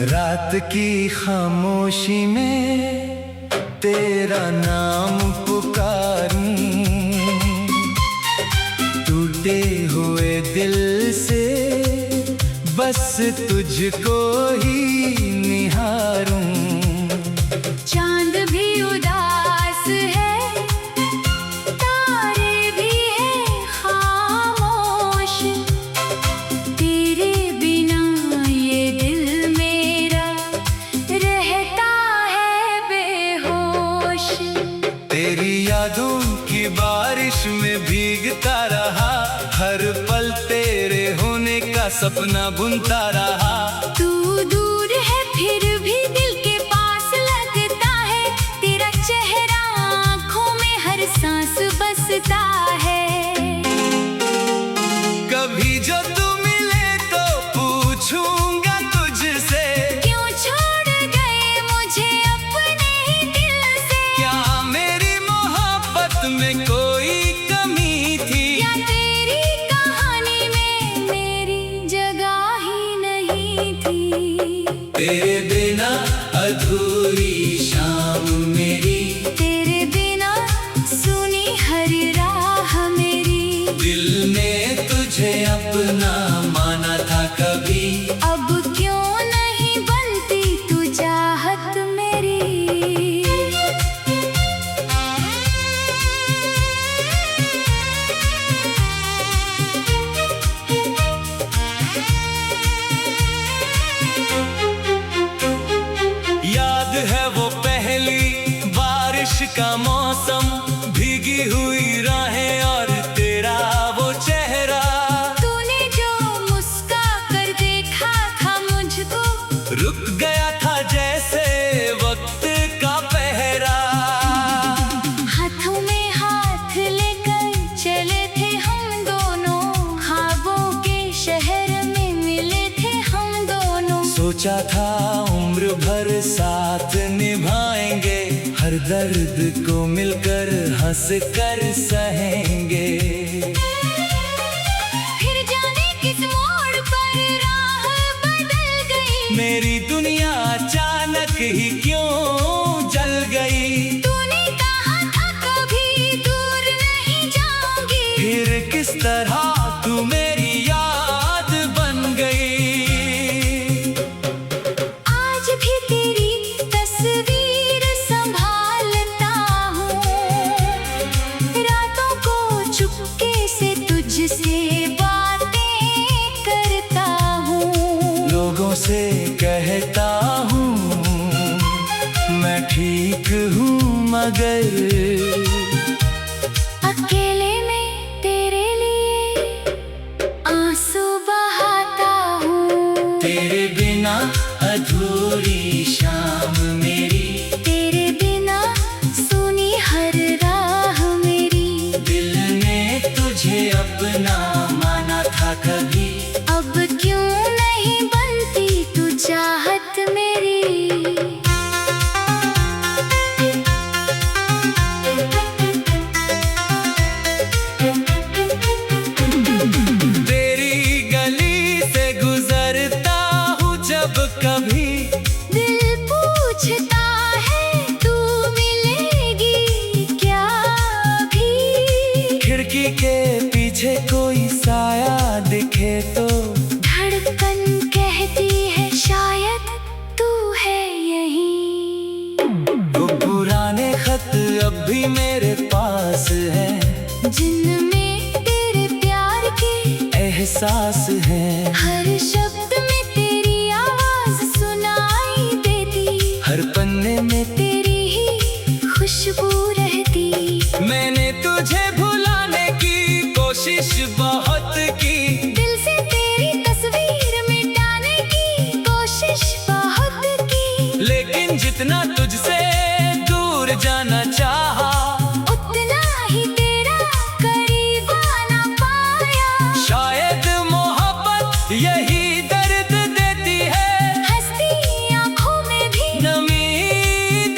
रात की खामोशी में तेरा नाम पुकारूं, टूटे हुए दिल से बस तुझको ही निहारूं। चांद भी उदास है, तारे भी हैं खामोश, तेरे बिना ये दिल मेरा रहता है बेहोश। तेरी यादों की बारिश में भीगता रहा, हर पल तेरे होने का सपना बुनता रहा। तू दूर है फिर भी दिल के पास लगता है, तेरा चेहरा आँखों में हर सांस बसता है। कभी जो तू मिले तो पूछूंगा तुझसे, क्यों छोड़ गए मुझे अपने ही दिल से? क्या मेरी मोहब्बत में कोई कमी थी, या तेरी कहानी में मेरी जगह ही नहीं थी? तेरे बिना अधूरी शाम मेरी, तेरे बिना सुनी हर राह मेरी। दिल ने तुझे अपना माना था कभी, अब क्यों नहीं बनती तू चाहत मेरी? याद है वो पहली बारिश का मौसम, भीगी हुई राहें और तेरा वो चेहरा। तूने जो मुस्का कर देखा था मुझको, रुक गया था जैसे वक्त का पहरा। हाथों में हाथ लेकर चले थे हम दोनों, ख्वाबों के शहर में मिले थे हम दोनों। सोचा था उम्र भर साथ निभाएंगे, हर दर्द को मिलकर हंस कर सहेंगे। फिर जाने किस मोड़ पर राह बदल गई, मेरी दुनिया अचानक ही क्यों जल गई। तूने कहा था कभी दूर नहीं जाऊंगी, फिर किस तरह तू मेरी याद बन गई। आज भी तेरी तस्वीर संभालता हूँ, रातों को चुपके से तुझसे बातें करता हूँ। लोगों से कहता हूँ मैं ठीक हूँ, मगर अकेले में तेरे लिए आंसू बहाता हूँ। तेरे बिना अधूरी शाम मेरी, तेरे बिना सुनी हर राह मेरी। दिल ने तुझे अपना माना था कभी, अब क्यों नहीं बनती तू चाहत मेरी? तेरी गली से गुजरता हूँ जब कभी, दिल पूछता है तू मिलेगी क्या भी? खिड़की के पीछे कोई साया दिखे तो, धड़कन कहती है शायद तू है यहीं। वो पुराने खत अब भी मेरे पास है, जिनमें तेरे प्यार के एहसास है। हर शब्द में तेरी आवाज सुनाई देती, हर पन्ने में तेरी ही खुशबू रहती। मैंने तुझे भुलाने की कोशिश बहुत की, दिल से तेरी तस्वीर मिटाने की कोशिश बहुत की। लेकिन जितना तुझसे दूर जाना चाहा, उतना ही तेरा करीब आना पाया। शायद मोहब्बत यही दर्द देती है, हंसती आँखों में भी नमी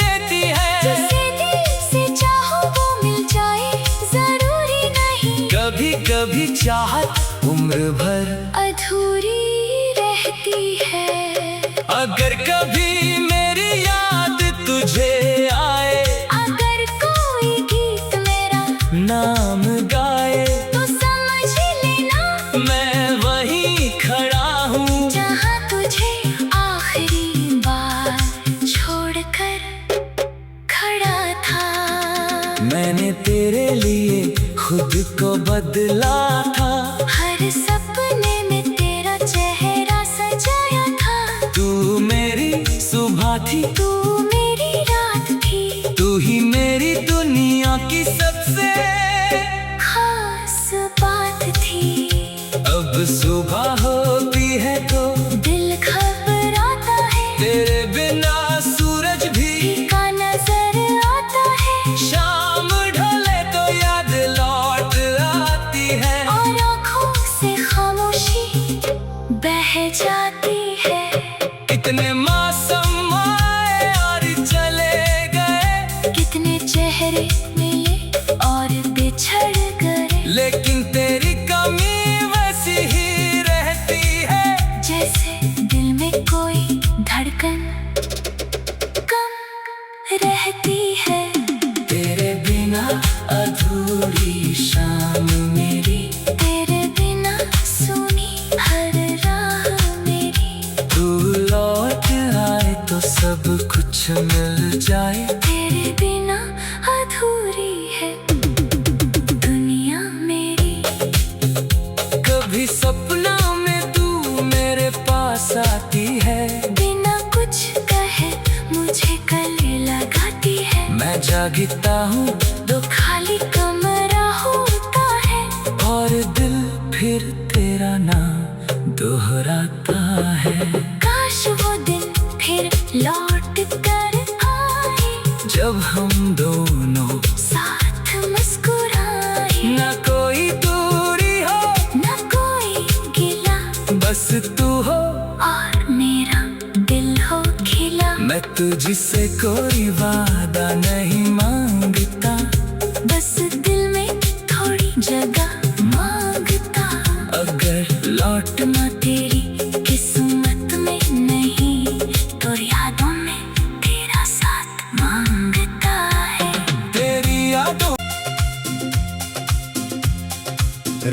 देती है। जिसे दिल से चाहो वो मिल जाए, जरूरी नहीं। कभी कभी चाहत उम्र भर अधूरी रहती है। अगर कभी मेरी याद तुझे आए, अगर कोई गीत मेरा नाम गाए, तो समझ लेना मैं वहीं खड़ा हूँ जहाँ तुझे आखिरी बार छोड़कर खड़ा था। मैंने तेरे लिए खुद को बदला था, हर सपने में तेरा चेहरा सजाया था। तू मेरी सुबह थी, तू मेरी रात थी, तू ही मेरी दुनिया की सबसे खास बात थी। अब सुबह होती है तो दिल घबराता है, तेरे बिना सूरज भी फीका नजर आता है। शाम ढले तो याद लौट आती है, और आँखों से खामोशी बह जाती है। कितने मौसम आए और चले गए, कितने चेहरे मिले और बिछड़ गए, लेकिन तेरी कमी वैसी ही रहती है। जैसे दिल में कोई धड़कन कम रहती है। तेरे बिना अधूरी शाम मेरी, तेरे बिना सुनी हर राह मेरी। तू लौट आए तो सब कुछ मिल जाए। तेरे बिना अधूरी है दुनिया मेरी। कभी सपना में तू मेरे पास आती है, बिना कुछ कहे मुझे गले लगाती है। मैं जागता हूँ तो खाली कमरा होता है, और दिल फिर तेरा नाम दोहराता है। काश वो दिन फिर लौट कर आए, जब हम दोनों साथ मुस्कुराए। न कोई दूरी हो, न कोई गिला, बस तू हो और मेरा दिल हो खिला। मैं तुझसे कोई वादा नहीं मांगता, बस दिल में थोड़ी जगह मांगता। अगर लौटना तेरी किस्मत में नहीं, तो यादों में तेरा साथ मांगता है। तेरी यादों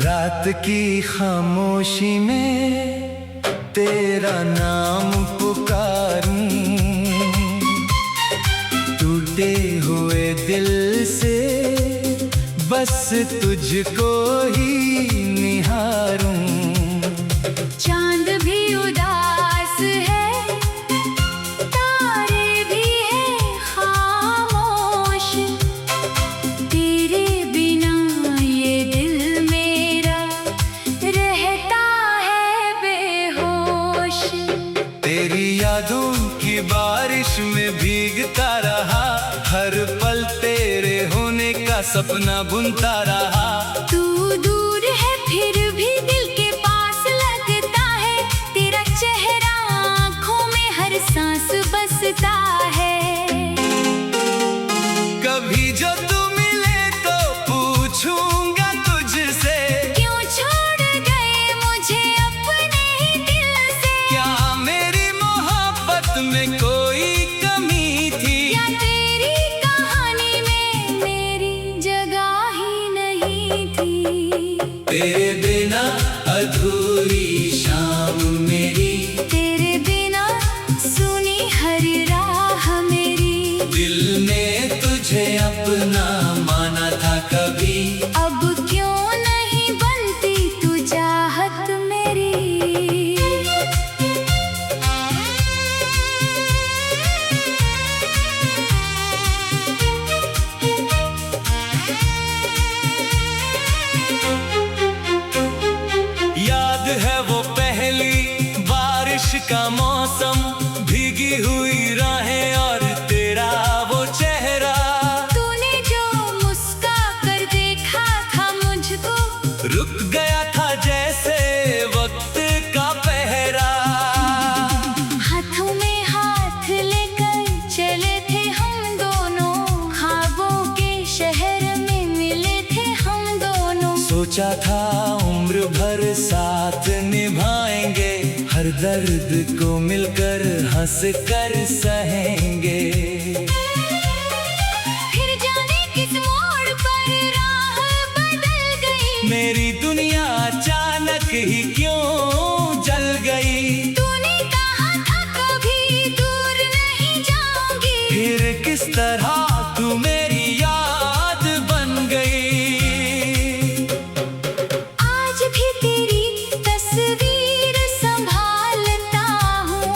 रात की खामोशी में तेरा नाम पुकारूं, टूटे हुए दिल से बस तुझको ही निहारूं। चांद भी उदास है, तारे भी हैं खामोश। तेरे बिना ये दिल मेरा रहता है बेहोश। तेरी यादों की बारिश में भीगता रहा, हर पल तेरे होने का सपना बुनता रहा। तू दूर है फिर भी दिल के पास लगता है, तेरा चेहरा आँखों में हर सांस बसता है। कभी जो तू मिले तो पूछूंगा तुझसे, क्यों छोड़ गए मुझे अपने ही दिल से। क्या मेरी मोहब्बत में कोई कमी थी, या तेरी कहानी में मेरी जगह ही नहीं थी। तेरे बिना अधूरी शाम मेरी, तेरे बिना सुनी हर राह मेरी। दिल ने तुझे अपना माना था कभी, अब क्यों नहीं बनती तू चाहत मेरी। याद है वो पहली बारिश का मौसम, भीगी हुई राहें और तेरा वो चेहरा। तूने जो मुस्का कर देखा था मुझको, रुक गया था जैसे वक्त का पहरा। हाथों में हाथ लेकर चले थे हम दोनों, ख्वाबों के शहर में मिले थे हम दोनों। सोचा था उम्र भर साथ निभाएंगे, हर हर दर्द को मिलकर हंस कर सहेंगे। फिर जाने किस मोड़ पर राह बदल गई, मेरी दुनिया अचानक ही क्यों जल गई। तूने कहा था कभी दूर नहीं जाऊंगी, फिर किस तरह तू मेरी याद बन गई। आज भी तेरी तस्वीर संभालता हूँ,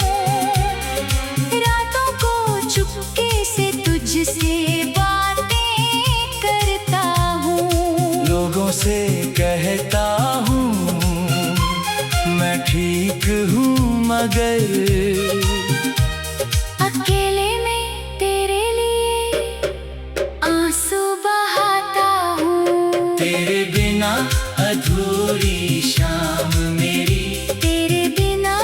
रातों को चुपके से तुझसे बातें करता हूँ। लोगों से कहता हूँ मैं ठीक हूँ, मगर अकेले में तेरे लिए आंसू बहाता हूँ। तेरे बिना अधूरी शाम मेरी, तेरे बिना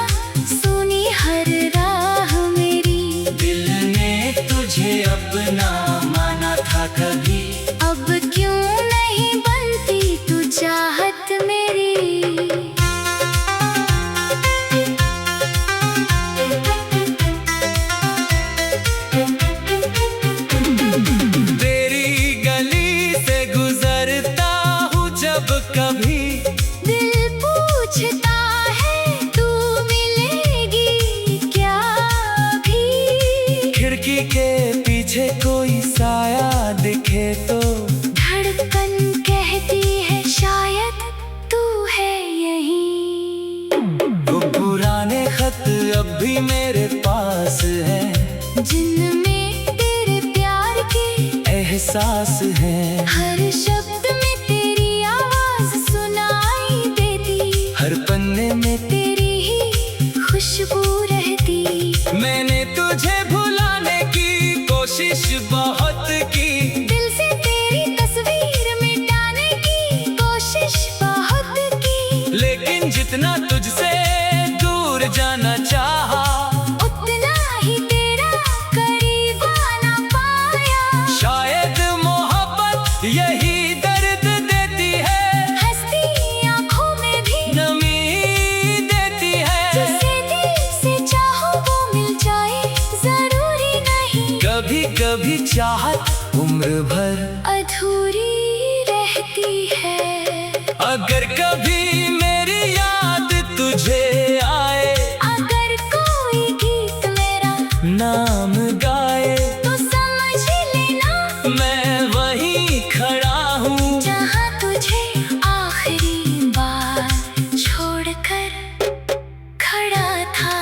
सुनी हर राह मेरी। दिल ने तुझे अपना माना था कभी, अब क्यों नहीं बनती तू चाहत मेरी। तेरी गली से गुजरता हूँ जब कभी, दिल पूछता है तू मिलेगी क्या भी। खिड़की के पीछे कोई साया दिखे तो धड़कन कहती है शायद तू है यहीं। वो पुराने खत अब भी मेरे पास हैं, जिनमें तेरे प्यार के एहसास है। हर शब्द में तेरी आवाज सुनाई देती, हर पन्ने में तेरी ही खुशबू रहती। मैंने तुझे भुलाने की कोशिश बहुत की, दिल से तेरी तस्वीर मिटाने की कोशिश बहुत की, लेकिन जितना तुझसे दूर जाना चाहा, उतना ही तेरा करीब आना पाया। शायद मोहब्बत यही दर्द देती है, हंसती आँखों में भी नमी देती है। जिसे दिल से चाहो वो मिल जाए, जरूरी नहीं कभी कभी चाहत उम्र भर अधूरी रहती है। अगर कभी मेरी याद तुझे आए, अगर कोई गीत मेरा नाम गाए, तो समझ लेना मैं वहीं खड़ा हूँ जहाँ तुझे आखिरी बार छोड़कर खड़ा था।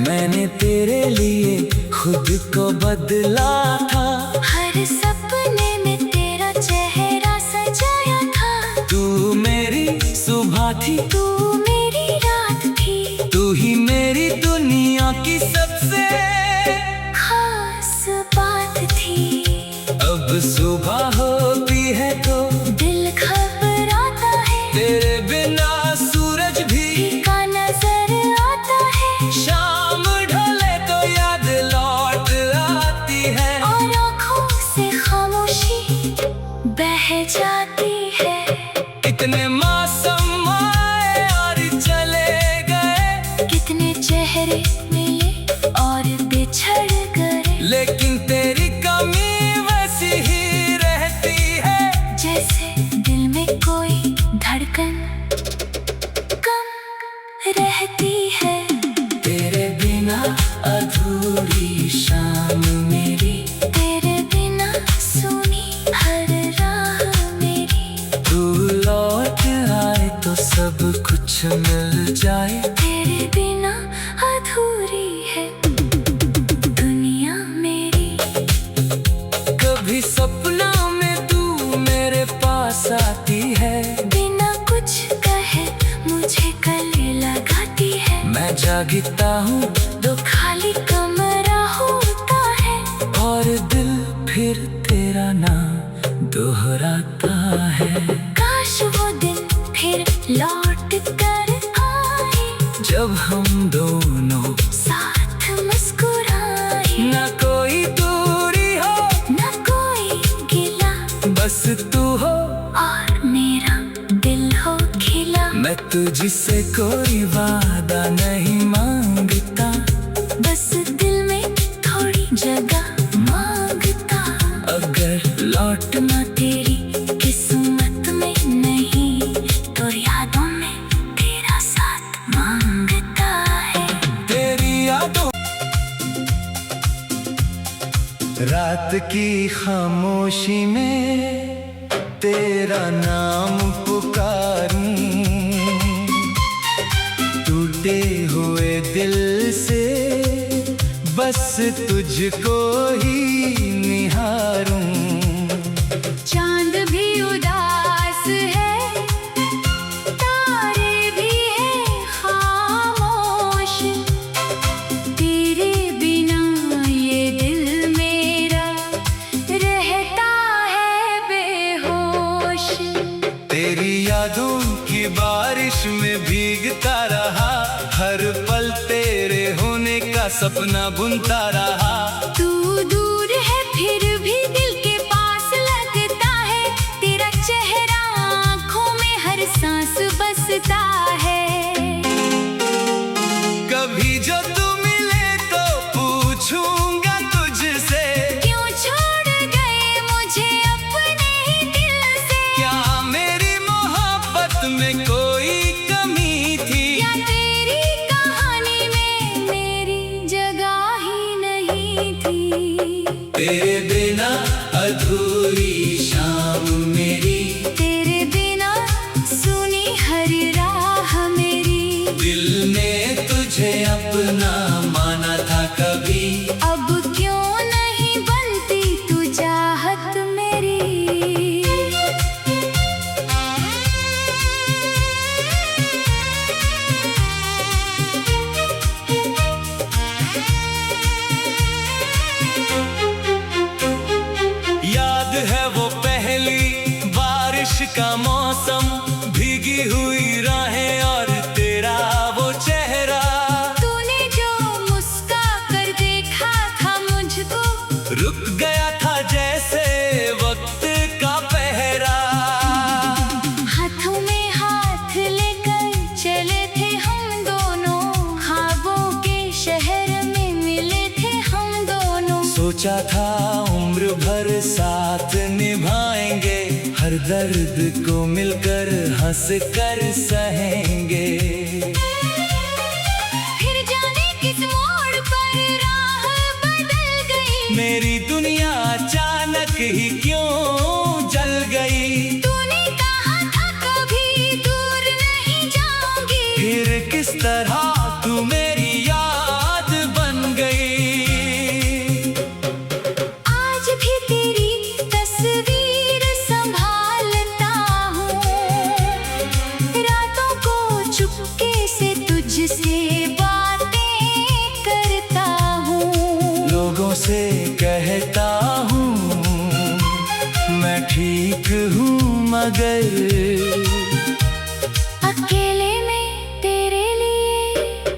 मैंने तेरे लिए खुद को बदला था, हर सपने में तेरा चेहरा सजाया था। तू मेरी सुबह थी, तू मेरी रात थी, तू ही मेरी दुनिया की सबसे खास बात थी। अब सुबह होती है तो दिल घबराता है, तेरे बिना सूरज भी फीका नजर आता है। शाम ढले तो याद लौट आती है, और आँखों से खामोशी बह जाती है। कितने मौसम आए और चले गए, कितने चेहरे मिले और बिछड़ गए, लेकिन तेरी कमी वैसी ही रहती है। जैसे दिल में कोई धड़कन कम रहती है। तेरे बिना अधूरी शाम मेरी, तेरे बिना सुनी हर राह मेरी। तू लौट आए तो सब कुछ मिल जाए। तेरे बिना अधूरी है दुनिया मेरी। कभी सपना में तू मेरे पास आती है, बिना कुछ कहे मुझे गले लगाती है। मैं जागता हूँ तो खाली कमरा होता है, और दिल फिर तेरा नाम दोहराता है। काश वो दिन फिर लौट कर आए, जब हम दोनों साथ मुस्कुराए। न कोई दूरी हो, न कोई गिला, बस तू हो और मेरा दिल हो खिला। मैं तुझसे कोई वादा नहीं रात की खामोशी में तेरा नाम पुकारूं, टूटे हुए दिल से बस तुझको ही निहारूं। चांद भी उदास है, तारे भी हैं खामोश, तेरे बिना ये दिल मेरा रहता है बेहोश। तेरी यादों की बारिश में भीगता रहा, हर पल तेरे होने का सपना बुनता रहा। तू दूर है फिर भी दिल के पास लगता है, तेरा चेहरा आँखों में हर सांस बसता है। कभी जो तू मिले तो पूछूंगा तुझसे, क्यों छोड़ गए मुझे अपने ही दिल से? क्या मेरी मोहब्बत में कोई कमी थी, या तेरी कहानी में मेरी जगह ही नहीं थी? तेरे बिना अधूरी शाम मेरी, तेरे बिना सुनी हर राह मेरी, दिल ने तुझे अपना माना था कभी। अब क्यों नहीं बनती तू चाहत मेरी? याद है वो पहली बारिश का मौसम, भीगी हुई राहें और तेरा वो चेहरा। तूने जो मुस्का कर देखा था मुझको, रुक गया था जैसे वक्त का पहरा। हाथों में हाथ लेकर चले थे हम दोनों, ख्वाबों के शहर में मिले थे हम दोनों। सोचा था उम्र भर साथ निभाएंगे, हर दर्द को मिलकर हंस कर सहेंगे। फिर जाने किस मोड़ पर राह बदल गई, मेरी दुनिया अचानक ही क्यों जल गई। तूने कहा था कभी दूर नहीं जाऊंगी, फिर किस तरह तू मेरी याद बन गई। आज भी तेरी तस्वीर संभालता हूँ, रातों को चुपके से तुझसे बातें करता हूँ। लोगों से कहता हूँ मैं ठीक हूँ, मगर अकेले में तेरे लिए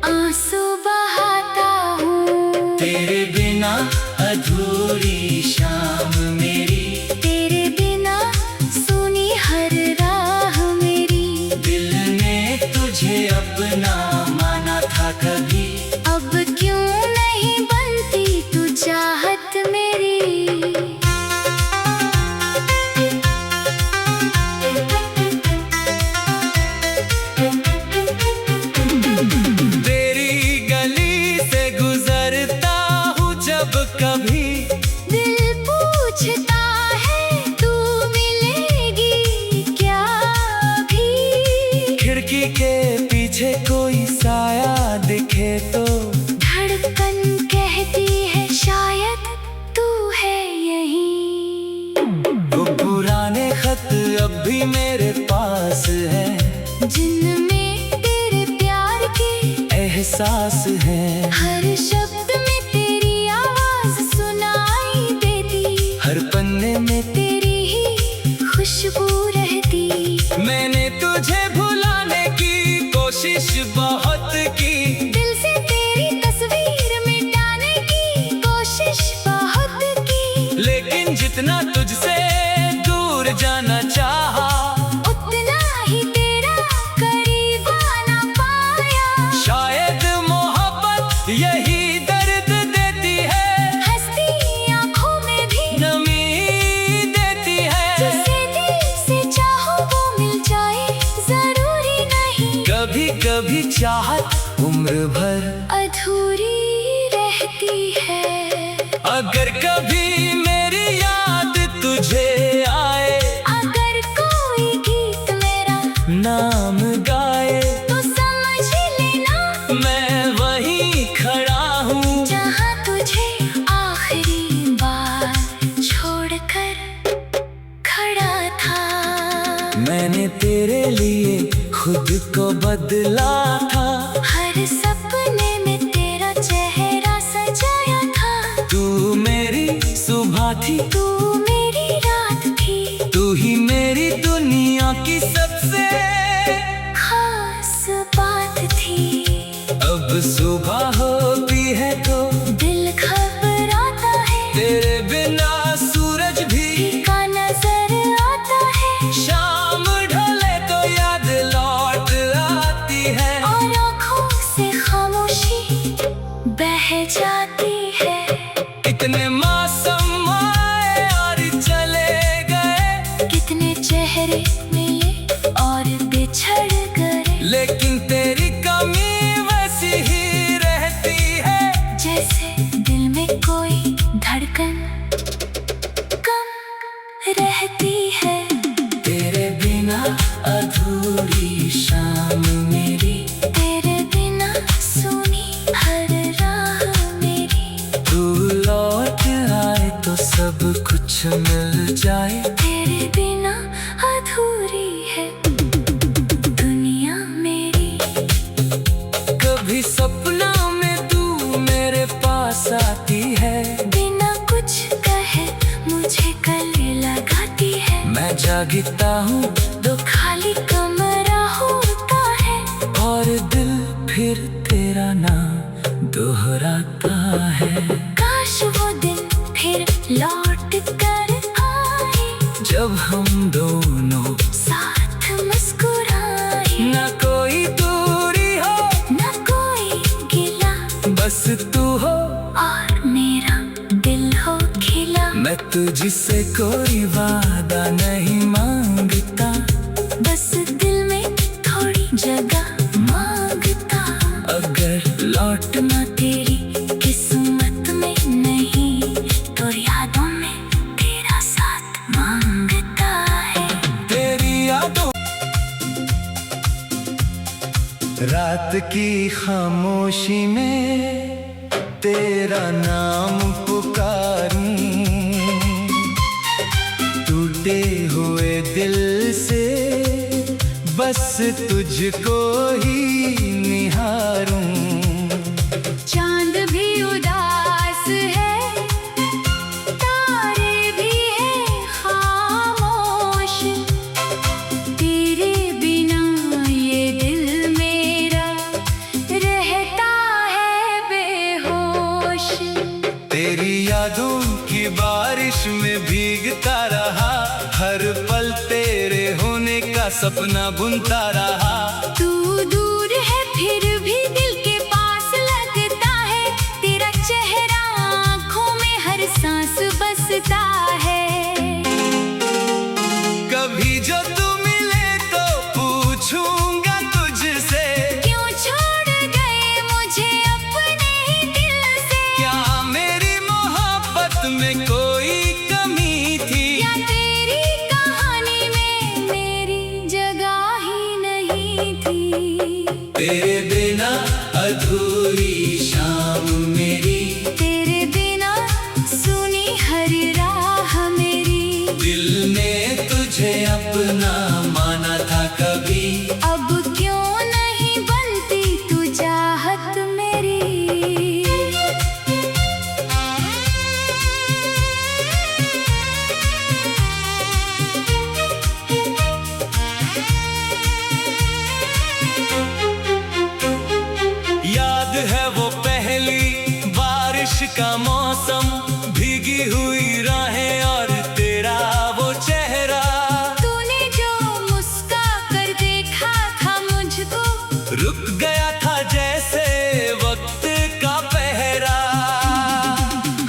आंसू बहाता हूँ। तेरे बिना अधूरी शाम मेरी, तेरे बिना सुनी हर राह मेरी, दिल ने तुझे अपना माना था कभी। अब क्यों नहीं बनती तू चाहत मेरी? तेरी गली से गुजरता हूँ जब कभी, दिल पूछता है तू मिलेगी क्या भी? खिड़की के पीछे कोई साया दिखे तो, धड़कन कहती है शायद तू है यहीं। वो पुराने खत अब भी मेरे पास है, जिनमें तेरे प्यार के एहसास है। हर शब्द में तेरी आवाज सुनाई देती, हर पन्ने में तेरी ही खुशबू रहती। मैंने तुझे भुलाने की कोशिश बहुत की, दिल से तेरी तस्वीर मिटाने की कोशिश बहुत की, लेकिन जितना तुझसे दूर जाना चाहा, उतना ही तेरा करीब आना पाया। शायद मोहब्बत यही दर्द देती है, हंसती आँखों में भी नमी देती है। जिसे दिल से चाहो वो मिल जाए, जरूरी नहीं। कभी कभी चाहत उम्र भर अधूरी रहती है। अगर कभी मेरी याद तुझे आए, अगर कोई गीत मेरा नाम गाए, तो समझ लेना मैं वहीं खड़ा हूँ जहाँ तुझे आखिरी बार छोड़कर खड़ा था। मैंने तेरे लिए खुद को बदला था, हर सपने में तेरा चेहरा सजाया था। तू मेरी सुबह थी, तू मेरी रात थी, तू ही मेरी दुनिया की सबसे खास बात थी। अब सुबह होती है तो दिल घबराता है, तेरे बिना सूरज भी फीका नजर आता है। शाम ढले तो याद लौट आती है, और आँखों से खामोशी बह जाती है। कितने मौसम आए और चले गए, कितने चेहरे मिले और बिछड़ गए, लेकिन तेरी कमी वैसी ही रहती है, जैसे दिल में कोई धड़कन कम रहती है। तेरे बिना अधूरी शाम मेरी, तेरे बिना सुनी हर राह मेरी। तू लौट आए तो सब कुछ मिल जाए, तेरे बिना अधूरी है दुनिया मेरी। कभी सपना में तू मेरे पास आती है, बिना कुछ कहे मुझे गले लगाती है। मैं जागता हूँ तो खाली कमरा होता है, और दिल फिर तेरा नाम दोहराता है। काश वो दिन फिर लौट कर आए, जब हम दोनों साथ मुस्कुराए। ना कोई दूरी हो, ना कोई गिला, बस तू हो और मेरा दिल हो खिला। मैं तुझसे कोई वादा नहीं मांगता, बस दिल में थोड़ी जगह मांगता। अगर लौटना तेरी किस्मत में नहीं, तो यादों में तेरा साथ मांगता है। तेरी यादों रात की खामोशी में तेरा नाम पुकारूं, टूटे हुए दिल से बस तुझको ही निहारूं। चांद भी उदास है, तारे भी हैं खामोश, तेरे बिना ये दिल मेरा रहता है बेहोश। तेरी यादों की बारिश में भीगता रहा, हर पल तेरे होने का सपना बुनता रहा। तू दूर है फिर भी दिल के पास लगता है, तेरा चेहरा आँखों में हर सांस बसता है। कभी जो तू मिले तो पूछूंगा तुझसे, क्यों छोड़ गए मुझे अपने ही दिल से। क्या मेरी मोहब्बत में कोई कमी थी, या तेरी कहानी में मेरी जगह ही नहीं थी। तेरे बिना अधूरी शाम मेरी, तेरे बिना सुनी हर राह मेरी। दिल ने तुझे अपना माना था कभी, अब क्यों नहीं बनती तू चाहत मेरी। याद है वो पहली बारिश का मौसम, भीगी हुई राहें और तेरा वो चेहरा। तूने जो मुस्का कर देखा था मुझको, रुक गया था जैसे वक्त का पहरा।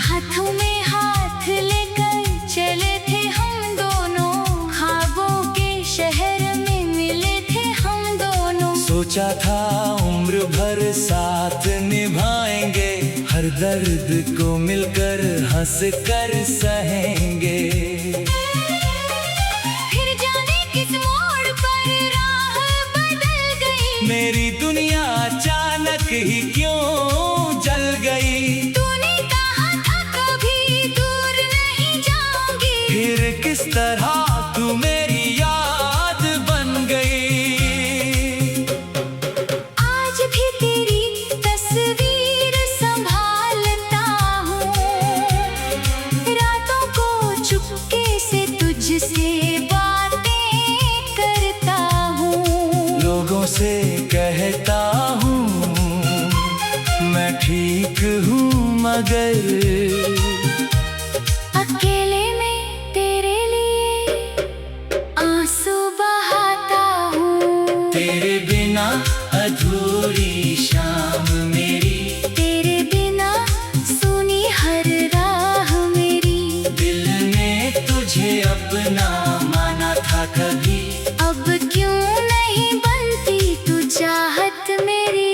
हाथों में हाथ लेकर चले थे हम दोनों, ख्वाबों के शहर में मिले थे हम दोनों। सोचा था उम्र भर साथ निभाएंगे, हर हर दर्द को मिलकर हंस कर सहेंगे। फिर जाने किस मोड़ पर राह बदल गई, मेरी दुनिया अचानक ही क्यों जल गई। तूने कहा था कभी दूर नहीं जाऊंगी, फिर किस तरह तू मेरी याद बन गई। आज भी तेरी तस्वीर संभालता हूँ, रातों को चुपके से तुझसे बातें करता हूँ। लोगों से कहता हूँ मैं ठीक हूँ, मगर अकेले में तेरे लिए आंसू बहाता हूँ। तेरे बिना अधूरी शाम मेरी, तेरे बिना सुनी हर राह मेरी। दिल ने तुझे अपना माना था कभी, अब क्यों नहीं बनती तू चाहत मेरी।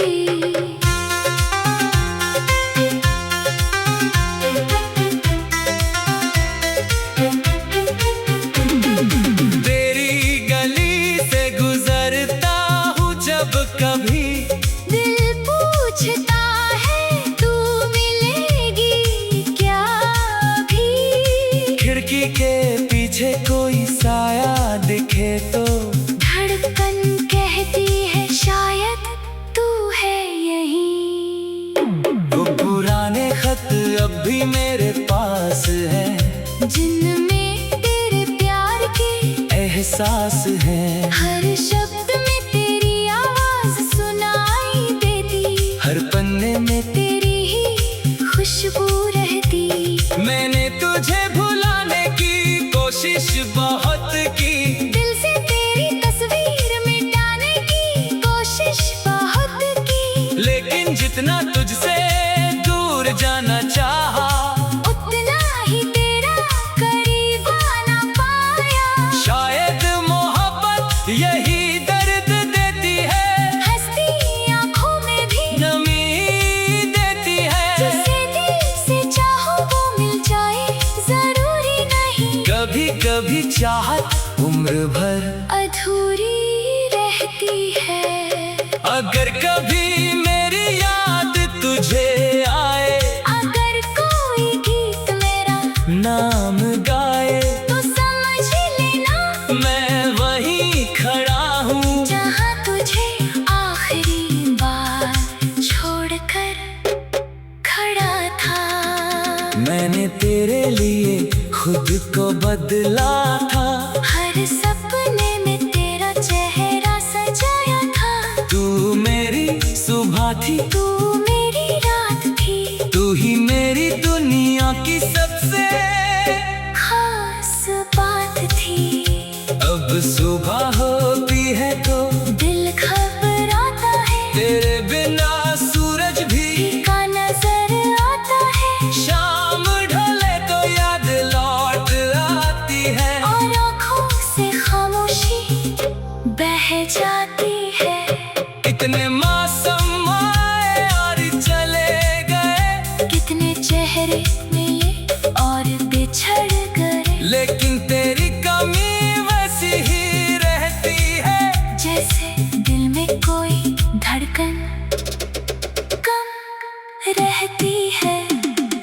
तेरी गली से गुजरता हूँ जब कभी, दिल पूछता है तू मिलेगी क्या भी। खिड़की के पीछे कोई साया दिखे तो धड़कन कहती है शायद तू है यहीं। वो पुराने खत अब भी मेरे पास है, जिनमें तेरे प्यार के एहसास है। हर शब्द में तेरी आवाज सुनाई देती, हर पन्ने में तेरी ही खुशबू रहती। मैंने तुझे भुलाने की कोशिश बहुत की, दिल से तेरी तस्वीर मिटाने की कोशिश बहुत की। लेकिन जितना तुझसे दूर जाना चाहा, उतना ही तेरा करीब आना पाया। शायद मोहब्बत यही दर्द देती है, हंसती आँखों में भी नमी देती है। जिसे दिल से चाहो वो मिल जाए जरूरी नहीं। कभी कभी चाहत उम्र भर अधूरी रहती है। अगर कभी मेरी याद तुझे आए, अगर कोई गीत मेरा नाम गाए, तो समझ लेना मैं वहीं खड़ा हूँ जहाँ तुझे आखिरी बार छोड़कर खड़ा था। मैंने तेरे लिए खुद को बदला था, हर सपने में तेरा चेहरा सजाया था। तू मेरी सुबह थी, तू मेरी रात थी, तू ही मेरी दुनिया की सबसे खास बात थी। अब सुबह होती है तो दिल घबराता है, तेरे बिना सूरज भी फीका नजर आता है। शाम ढले तो याद लौट आती है, और आँखों से खामोशी बह जाती है। कितने मौसम आए और चले गए, कितने चेहरे मिले और बिछड़ गए, लेकिन तेरी कमी वैसी ही रहती है। जैसे दिल में कोई धड़कन कम रहती है।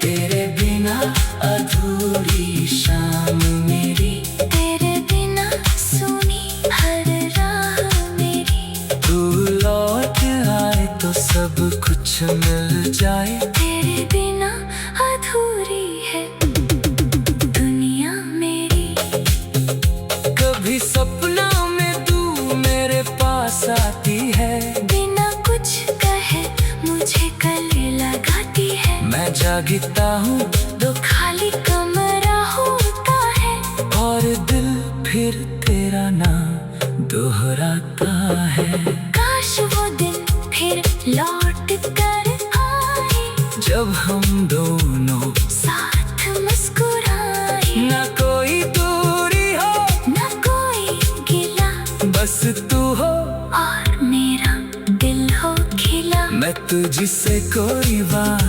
तेरे बिना अधूरी शाम मेरी, तेरे बिना सुनी हर राह मेरी। तू लौट आए तो सब कुछ मिल जाए। तेरे बिना अधूरी है दुनिया मेरी। कभी सपना में तू मेरे पास आती है, बिना कुछ कहे मुझे गले लगाती है। मैं जागता हूँ तो खाली कमरा होता है, और दिल फिर तेरा नाम दोहराता है। काश वो दिन फिर लौट कर आए, जब हम दोनों साथ मुस्कुराए। न कोई दूरी हो, न कोई गिला, बस तू हो और मेरा दिल हो खिला। मैं तुझसे कोई बात